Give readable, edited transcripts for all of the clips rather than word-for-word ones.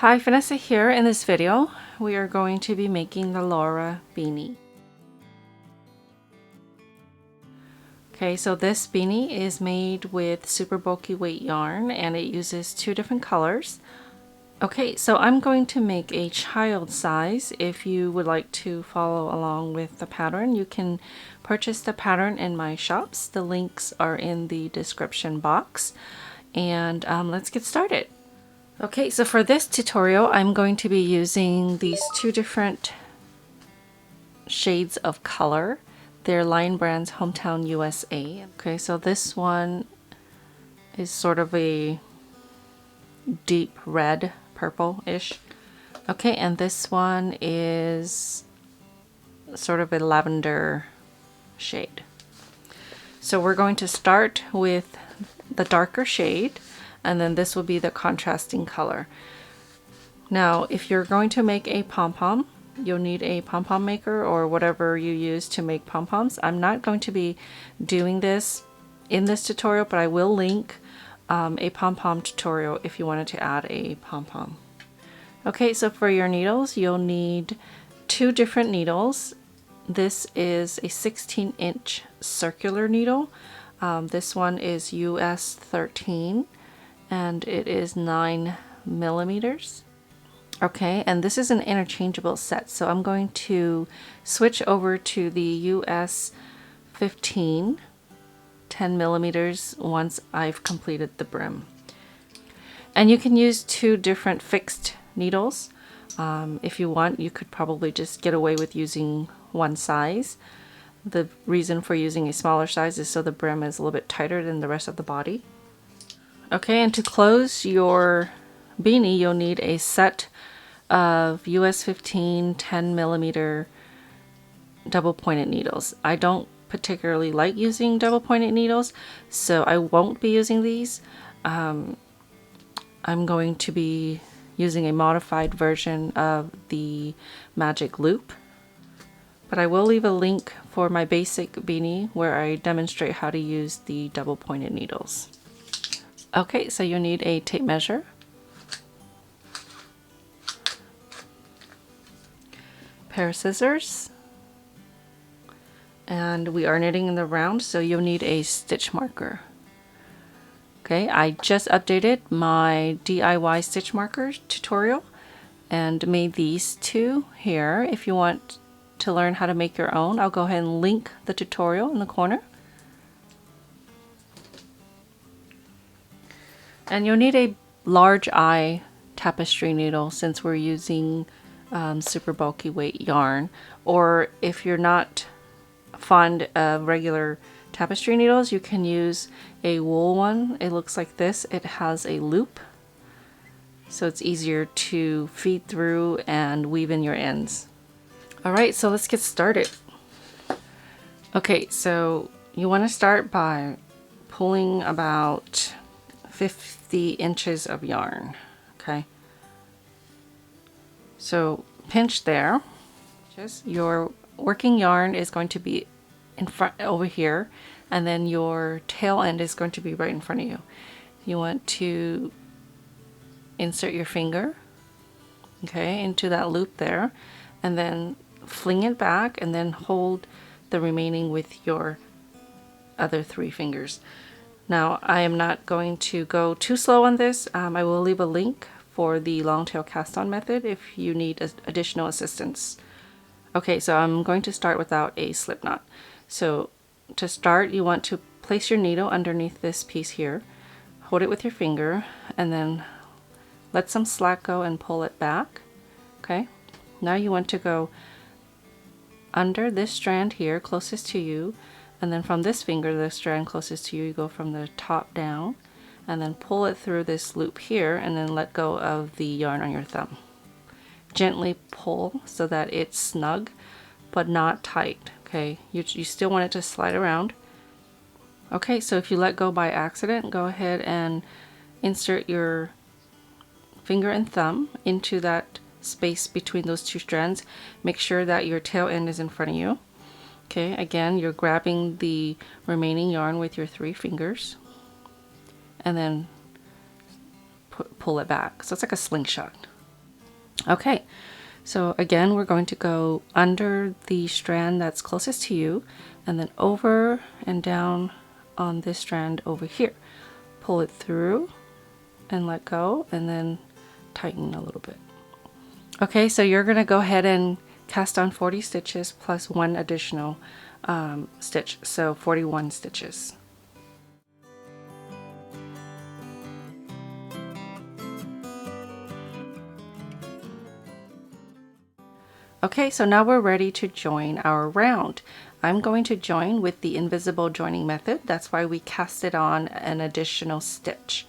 Hi, Vanessa here. In this video, we are going to be making the Lara Beanie. Okay, so this beanie is made with super bulky weight yarn and it uses two different colors. Okay, so I'm going to make a child size. If you would like to follow along with the pattern, you can purchase the pattern in my shops. The links are in the description box. And let's get started. Okay, so for this tutorial, I'm going to be using these two different shades of color. They're Lion Brand's Hometown USA. Okay, so this one is sort of a deep red, purple-ish. Okay, and this one is sort of a lavender shade. So we're going to start with the darker shade, and then this will be the contrasting color. Now, if you're going to make a pom-pom, you'll need a pom-pom maker or whatever you use to make pom-poms. I'm not going to be doing this in this tutorial, but I will link a pom-pom tutorial if you wanted to add a pom-pom. Okay, so for your needles, you'll need two different needles. This is a 16-inch circular needle. This one is US 13 and it is 9 millimeters. Okay, and this is an interchangeable set, so I'm going to switch over to the US 15 10 millimeters once I've completed the brim. And you can use two different fixed needles. If you want, you could probably just get away with using one size. The reason for using a smaller size is so the brim is a little bit tighter than the rest of the body. Okay, and to close your beanie, you'll need a set of US 15 10 millimeter double pointed needles. I don't particularly like using double pointed needles, so I won't be using these. I'm going to be using a modified version of the magic loop, but I will leave a link for my basic beanie where I demonstrate how to use the double pointed needles. Okay, so you need a tape measure, pair of scissors, and we are knitting in the round, so you'll need a stitch marker. Okay, I just updated my DIY stitch marker tutorial and made these two here. If you want to learn how to make your own, I'll go ahead and link the tutorial in the corner. And you'll need a large eye tapestry needle since we're using super bulky weight yarn. Or if you're not fond of regular tapestry needles, you can use a wool one. It looks like this. It has a loop, so it's easier to feed through and weave in your ends. Alright, so let's get started. Okay, so you want to start by pulling about 50 inches of yarn. Okay, so pinch there. Just your working yarn is going to be in front over here, and then your tail end is going to be right in front of you. You want to insert your finger, okay, into that loop there, and then fling it back, and then hold the remaining with your other three fingers. Now, I am not going to go too slow on this. I will leave a link for the long tail cast on method if you need additional assistance. Okay, so I'm going to start without a slip knot. So to start, you want to place your needle underneath this piece here, hold it with your finger, and then let some slack go and pull it back. Okay, now you want to go under this strand here closest to you, and then from this finger, the strand closest to you, you go from the top down and then pull it through this loop here, and then let go of the yarn on your thumb. Gently pull so that it's snug but not tight. Okay, you still want it to slide around. Okay, so if you let go by accident, go ahead and insert your finger and thumb into that space between those two strands. Make sure that your tail end is in front of you. Okay, again, you're grabbing the remaining yarn with your three fingers and then pull it back. So it's like a slingshot. Okay, so again, we're going to go under the strand that's closest to you, and then over and down on this strand over here. Pull it through and let go, and then tighten a little bit. Okay, so you're going to go ahead and cast on 40 stitches plus one additional stitch, so 41 stitches. Okay, so now we're ready to join our round. I'm going to join with the invisible joining method. That's why we casted on an additional stitch.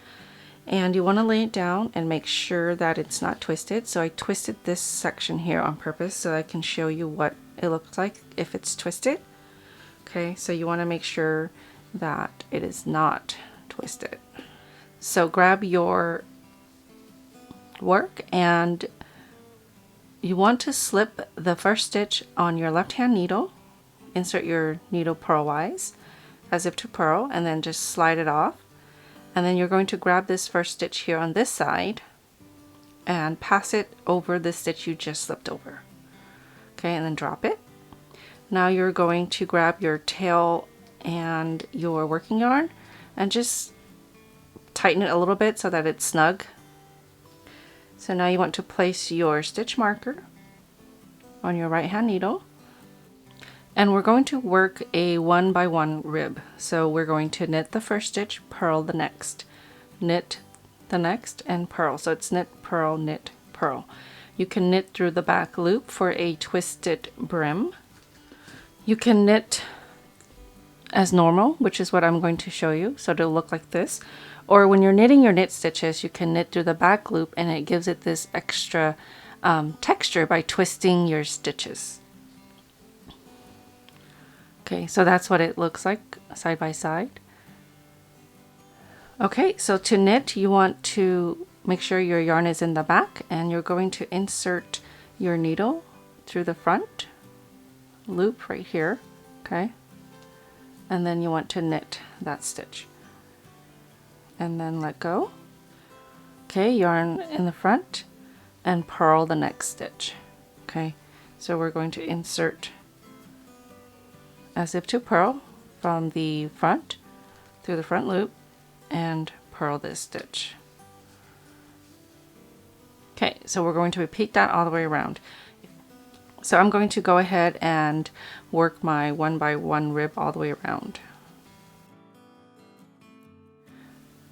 And you want to lay it down and make sure that it's not twisted. So I twisted this section here on purpose so I can show you what it looks like if it's twisted. Okay, so you want to make sure that it is not twisted. So grab your work and you want to slip the first stitch on your left hand needle, insert your needle purlwise as if to purl, and then just slide it off. And then you're going to grab this first stitch here on this side and pass it over the stitch you just slipped over. Okay, and then drop it. Now you're going to grab your tail and your working yarn and just tighten it a little bit so that it's snug. So now you want to place your stitch marker on your right hand needle, and we're going to work a 1 by 1 rib. So we're going to knit the first stitch, purl the next, knit the next, and purl. So it's knit, purl, knit, purl. You can knit through the back loop for a twisted brim. You can knit as normal, which is what I'm going to show you. So it'll look like this. Or when you're knitting your knit stitches, you can knit through the back loop and it gives it this extra texture by twisting your stitches. Okay, so that's what it looks like side by side. Okay, so to knit, you want to make sure your yarn is in the back, and you're going to insert your needle through the front loop right here, okay? And then you want to knit that stitch. And then let go. Okay, yarn in the front and purl the next stitch. Okay, so we're going to insert as if to purl from the front through the front loop and purl this stitch. Okay, so we're going to repeat that all the way around. So I'm going to go ahead and work my 1 by 1 rib all the way around.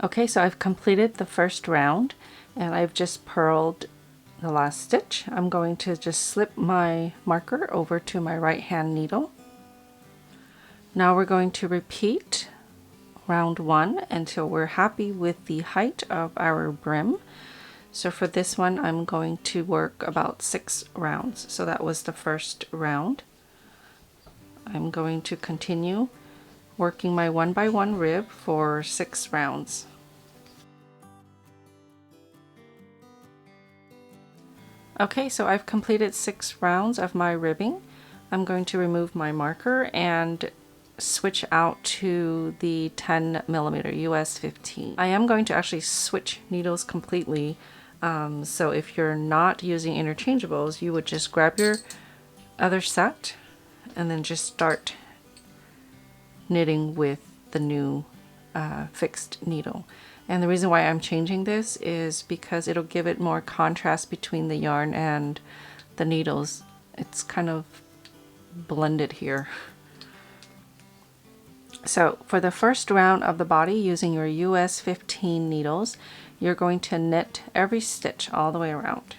Okay, so I've completed the first round and I've just purled the last stitch. I'm going to just slip my marker over to my right hand needle. Now we're going to repeat round 1 until we're happy with the height of our brim. So for this one, I'm going to work about 6 rounds. So that was the first round. I'm going to continue working my 1 by 1 rib for 6 rounds. Okay, so I've completed 6 rounds of my ribbing. I'm going to remove my marker and switch out to the 10mm US 15. I am going to actually switch needles completely. So if you're not using interchangeables, you would just grab your other set and then just start knitting with the new fixed needle. And the reason why I'm changing this is because it'll give it more contrast between the yarn and the needles. It's kind of blended here. So for the first round of the body, using your US 15 needles, you're going to knit every stitch all the way around.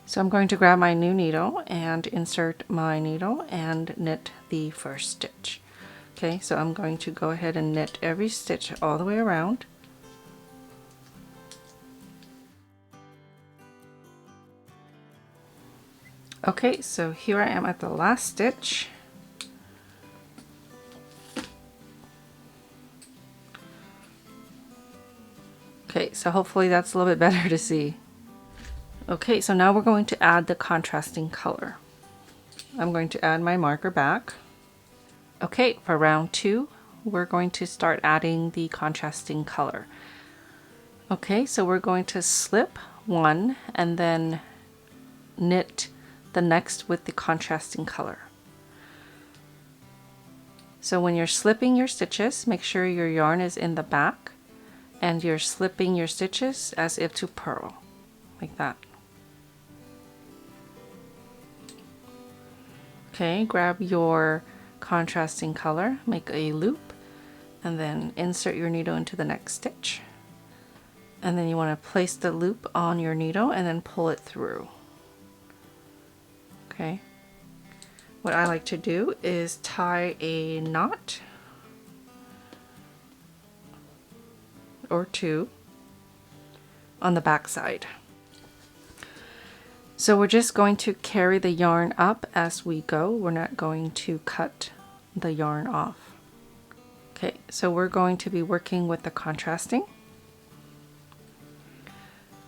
So I'm going to grab my new needle and insert my needle and knit the first stitch. Okay, so I'm going to go ahead and knit every stitch all the way around. Okay, so here I am at the last stitch. Okay, so hopefully that's a little bit better to see. Okay, so now we're going to add the contrasting color. I'm going to add my marker back. Okay, for round 2, we're going to start adding the contrasting color. Okay, so we're going to slip one and then knit the next with the contrasting color. So when you're slipping your stitches, make sure your yarn is in the back and you're slipping your stitches as if to purl, like that. Okay, grab your contrasting color, make a loop, and then insert your needle into the next stitch. And then you want to place the loop on your needle and then pull it through. Okay. What I like to do is tie a knot or two on the back side. So we're just going to carry the yarn up as we go. We're not going to cut the yarn off. Okay, so we're going to be working with the contrasting.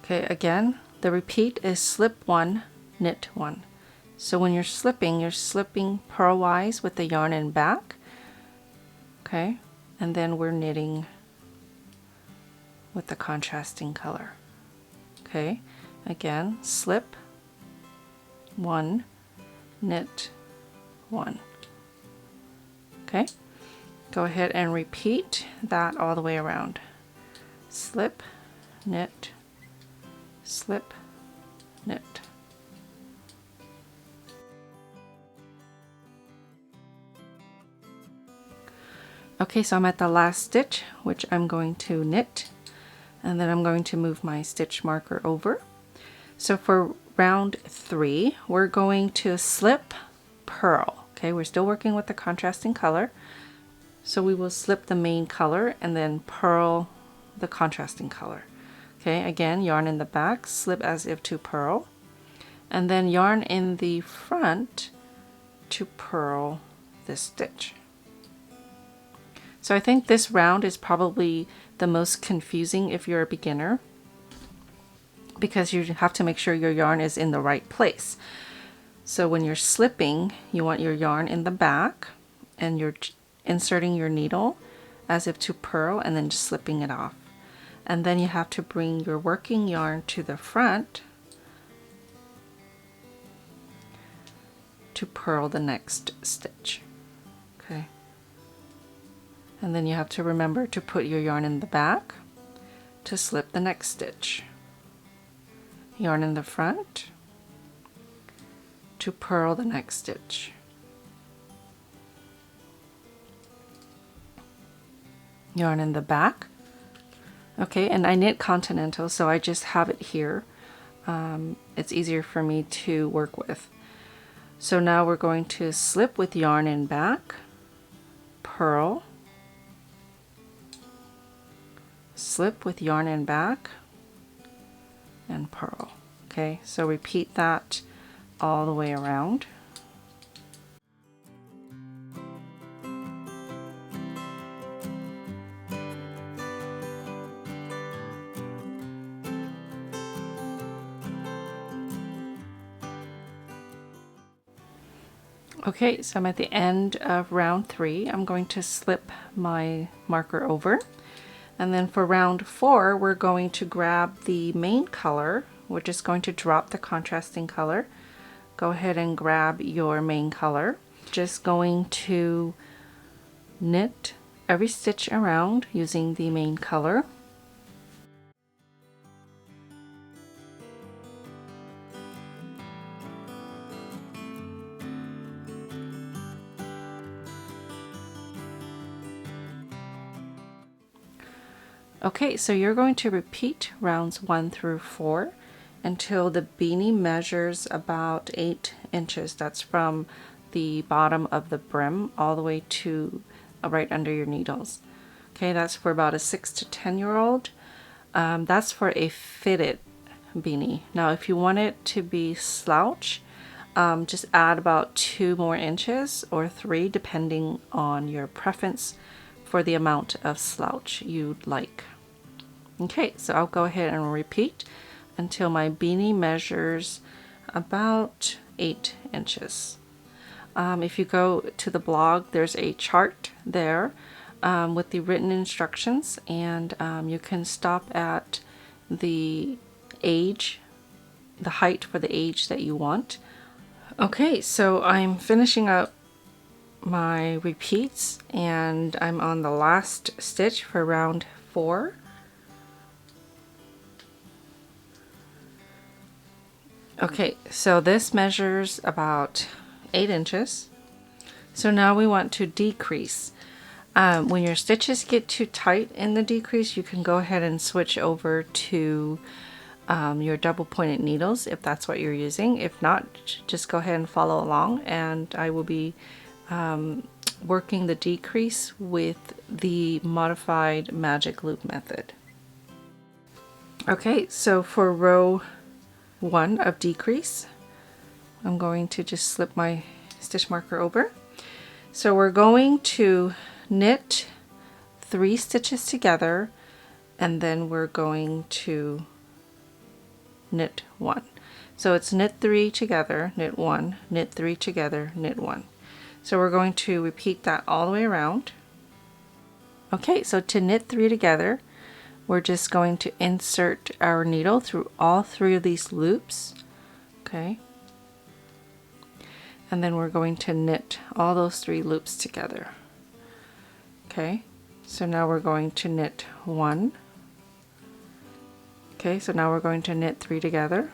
Okay, again, the repeat is slip one, knit one. So when you're slipping purlwise with the yarn in back, okay, and then we're knitting with the contrasting color. Okay, again, slip one, knit one. Okay, go ahead and repeat that all the way around. Slip, knit, slip, knit. Okay, so I'm at the last stitch, which I'm going to knit, and then I'm going to move my stitch marker over. So for round 3, we're going to slip, purl. Okay, we're still working with the contrasting color. So we will slip the main color and then purl the contrasting color. Okay, again, yarn in the back, slip as if to purl, and then yarn in the front to purl this stitch. So I think this round is probably the most confusing if you're a beginner, because you have to make sure your yarn is in the right place. So when you're slipping, you want your yarn in the back and you're inserting your needle as if to purl and then just slipping it off. And then you have to bring your working yarn to the front to purl the next stitch. Okay. And then you have to remember to put your yarn in the back to slip the next stitch. Yarn in the front to purl the next stitch. Yarn in the back. Okay, and I knit continental, so I just have it here. It's easier for me to work with. So now we're going to slip with yarn in back, purl, slip with yarn in back, and purl. Okay, so repeat that all the way around. Okay, so I'm at the end of round 3. I'm going to slip my marker over. And then for round 4, we're going to grab the main color. We're just going to drop the contrasting color. Go ahead and grab your main color. Just going to knit every stitch around using the main color. Okay, so you're going to repeat rounds 1 through 4 until the beanie measures about 8 inches. That's from the bottom of the brim all the way to right under your needles. Okay, that's for about a 6 to 10-year-old. That's for a fitted beanie. Now, if you want it to be slouch, just add about 2 more inches or 3, depending on your preference for the amount of slouch you'd like. Okay, so I'll go ahead and repeat until my beanie measures about 8 inches. If you go to the blog, there's a chart there with the written instructions, and you can stop at the age, the height for the age that you want. Okay, so I'm finishing up my repeats and I'm on the last stitch for round 4. Okay, so this measures about 8 inches. So now we want to decrease. When your stitches get too tight in the decrease, you can go ahead and switch over to your double pointed needles if that's what you're using. If not, just go ahead and follow along, and I will be working the decrease with the modified magic loop method. Okay, so for row 1 of decrease, I'm going to just slip my stitch marker over. So we're going to knit 3 stitches together, and then we're going to knit 1. So it's knit 3 together, knit 1, knit 3 together, knit 1. So we're going to repeat that all the way around. Okay, so to knit 3 together, we're just going to insert our needle through all 3 of these loops. Okay. And then we're going to knit all those 3 loops together. Okay, so now we're going to knit 1. Okay, so now we're going to knit 3 together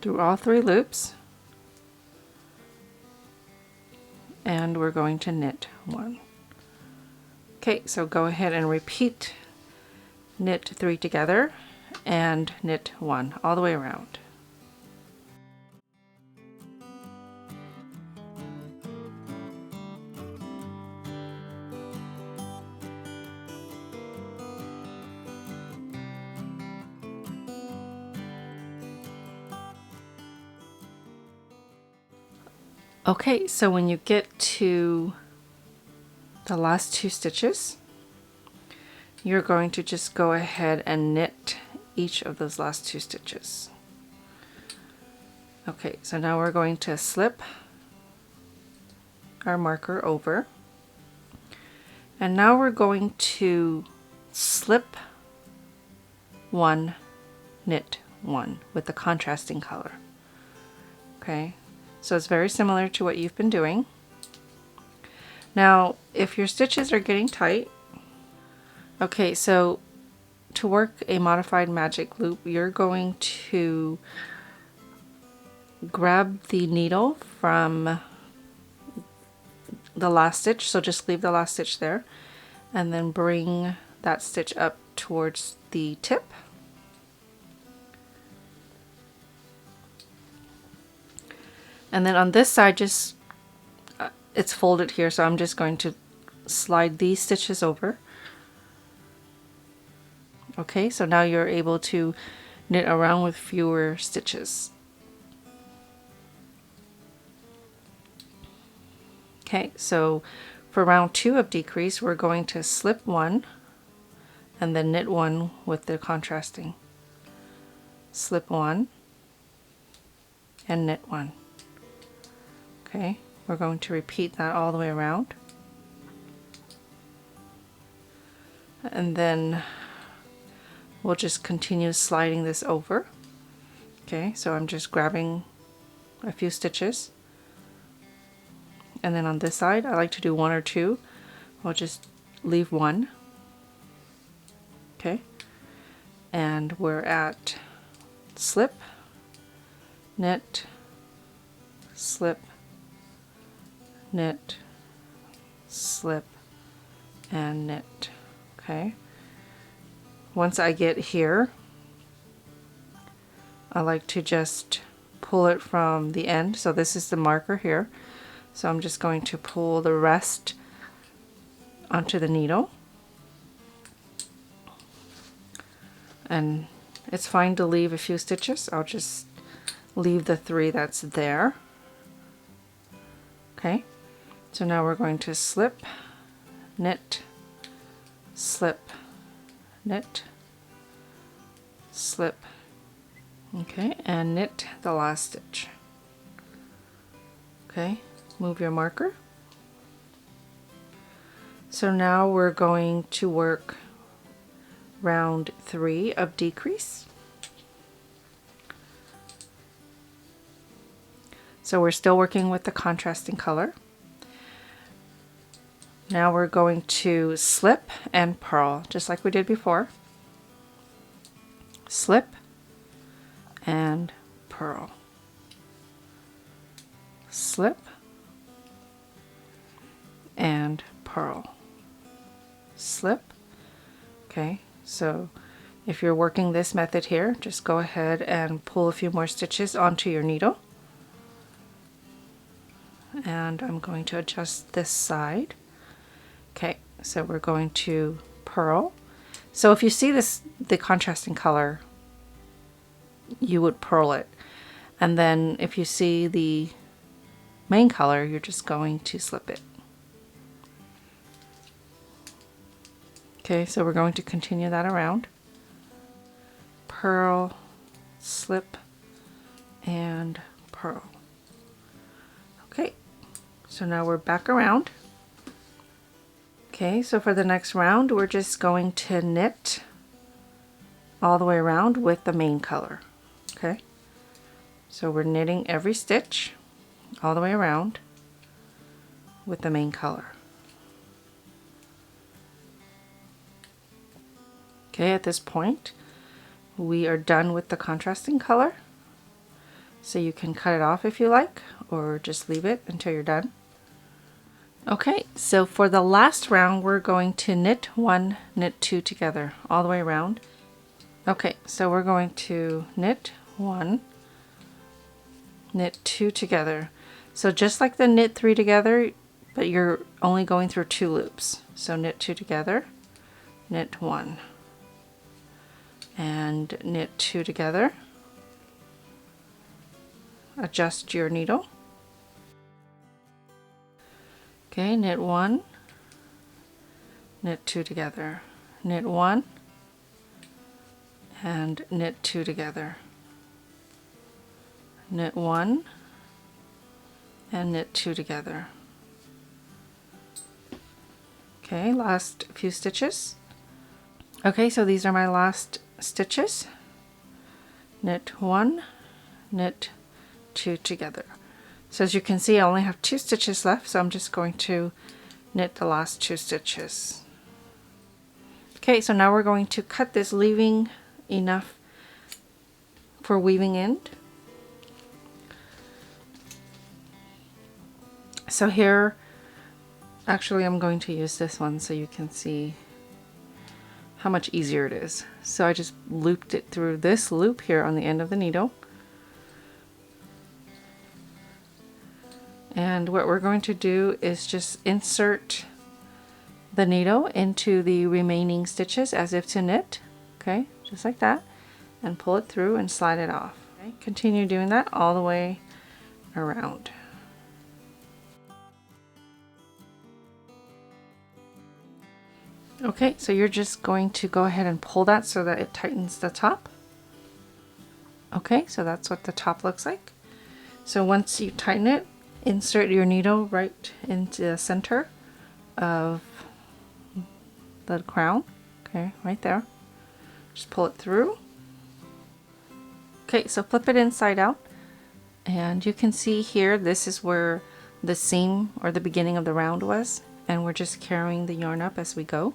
through all 3 loops, and we're going to knit 1. Okay, so go ahead and repeat knit 3 together and knit 1 all the way around. Okay, so when you get to the last 2 stitches, you're going to just go ahead and knit each of those last 2 stitches. Okay, so now we're going to slip our marker over, and now we're going to slip 1, knit 1 with the contrasting color. Okay, so it's very similar to what you've been doing. Now, if your stitches are getting tight, okay, so to work a modified magic loop, you're going to grab the needle from the last stitch, so just leave the last stitch there, and then bring that stitch up towards the tip. And then on this side, just it's folded here, so I'm just going to slide these stitches over. Okay, so now you're able to knit around with fewer stitches. Okay, so for round 2 of decrease, we're going to slip 1 and then knit 1 with the contrasting. Slip 1 and knit 1. Okay, we're going to repeat that all the way around. And then we'll just continue sliding this over. Okay, so I'm just grabbing a few stitches. And then on this side, I like to do 1 or 2. I'll just leave 1. Okay, and we're at slip, knit, slip, knit, slip, and knit. Okay, once I get here, I like to just pull it from the end. So this is the marker here, so I'm just going to pull the rest onto the needle, and it's fine to leave a few stitches. I'll just leave the 3 that's there. Okay, so now we're going to slip, knit, slip, knit, slip, okay, and knit the last stitch. Okay, move your marker. So now we're going to work round 3 of decrease. So we're still working with the contrasting color. Now we're going to slip and purl, just like we did before. Slip and purl. Slip and purl. Slip. Okay, so if you're working this method here, just go ahead and pull a few more stitches onto your needle. And I'm going to adjust this side. Okay, so we're going to purl. So if you see this, the contrasting color, you would purl it. And then if you see the main color, you're just going to slip it. Okay, so we're going to continue that around. Purl, slip, and purl. Okay, so now we're back around. Okay, so for the next round, we're just going to knit all the way around with the main color. Okay, so we're knitting every stitch all the way around with the main color. Okay, at this point, we are done with the contrasting color. So you can cut it off if you like, or just leave it until you're done. Okay, so for the last round, we're going to knit 1, knit 2 together all the way around. Okay, so we're going to knit 1, knit 2 together. So just like the knit 3 together, but you're only going through 2 loops. So knit 2 together, knit 1, and knit 2 together. Adjust your needle. Okay, knit 1, knit 2 together, knit 1, and knit 2 together, knit 1, and knit 2 together. Okay, last few stitches. Okay, so these are my last stitches. Knit 1, knit 2 together. So as you can see, I only have 2 stitches left, so I'm just going to knit the last 2 stitches. Okay, so now we're going to cut this, leaving enough for weaving end. So here, actually I'm going to use this one so you can see how much easier it is. So I just looped it through this loop here on the end of the needle. And what we're going to do is just insert the needle into the remaining stitches as if to knit. Okay, just like that. And pull it through and slide it off. Okay, continue doing that all the way around. Okay, so you're just going to go ahead and pull that so that it tightens the top. Okay, so that's what the top looks like. So once you tighten it, insert your needle right into the center of the crown. Okay, right there. Just pull it through. Okay, so flip it inside out. And you can see here, this is where the seam or the beginning of the round was. And we're just carrying the yarn up as we go.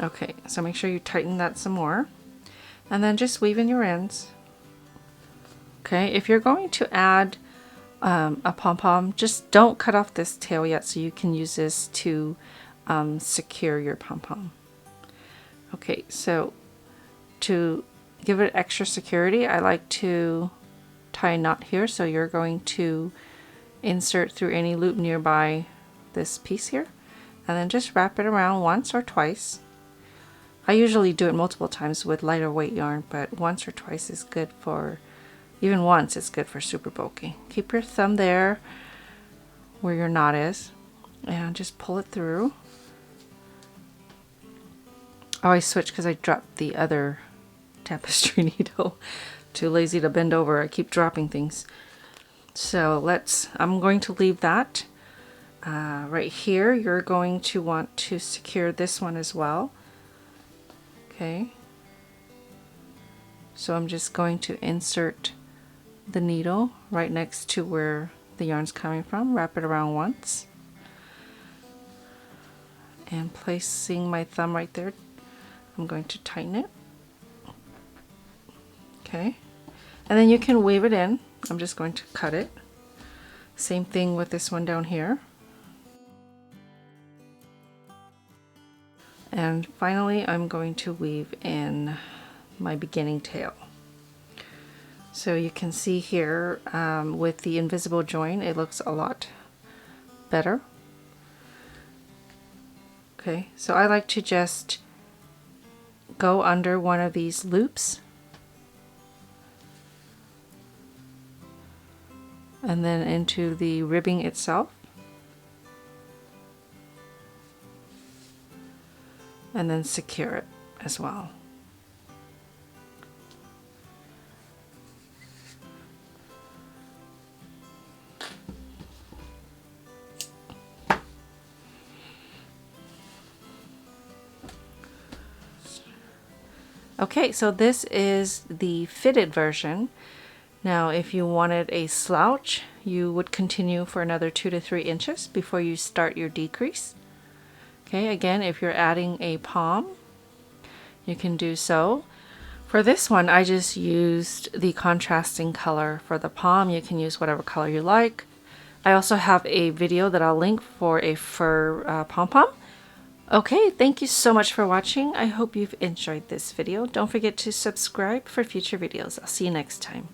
Okay, so make sure you tighten that some more. And then just weave in your ends. Okay, if you're going to add a pom-pom, just don't cut off this tail yet so you can use this to secure your pom-pom. Okay, so to give it extra security, I like to tie a knot here. So you're going to insert through any loop nearby this piece here, and then just wrap it around once or twice. I usually do it multiple times with lighter weight yarn, but once or twice is good for, even once it's good for super bulky. Keep your thumb there where your knot is and just pull it through. I always switch because I dropped the other tapestry needle. Too lazy to bend over, I keep dropping things. So I'm going to leave that right here, you're going to want to secure this one as well. Okay, so I'm just going to insert the needle right next to where the yarn's coming from, wrap it around once, and placing my thumb right there, I'm going to tighten it. Okay, and then you can weave it in. I'm just going to cut it. Same thing with this one down here. And finally, I'm going to weave in my beginning tail. So you can see here with the invisible join, it looks a lot better. Okay, so I like to just go under one of these loops and then into the ribbing itself, and then secure it as well. Okay, so this is the fitted version. Now, if you wanted a slouch, you would continue for another 2 to 3 inches before you start your decrease. Okay, again, if you're adding a pom, you can do so. For this one, I just used the contrasting color. For the pom, you can use whatever color you like. I also have a video that I'll link for a fur pom-pom. Okay, thank you so much for watching. I hope you've enjoyed this video. Don't forget to subscribe for future videos. I'll see you next time.